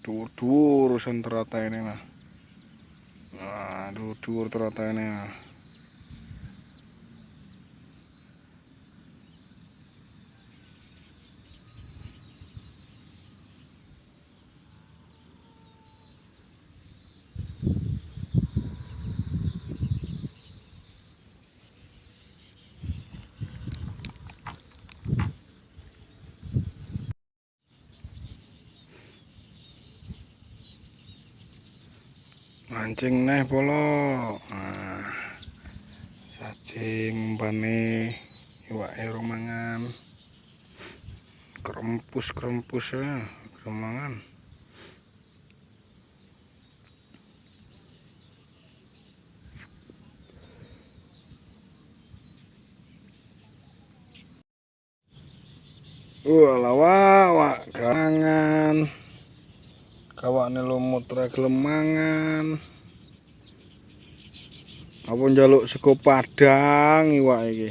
Dhuwur-dhuwur sen terata ini nah. Nah, dhuwur terata ini nah. Mancing neh polo. Nah, cacing umpane iwake romangan. Krempus ya, romangan. Lawak kangen. Kawane lumut ra gelem mangan. Apa njaluk sego Padang iwak iki?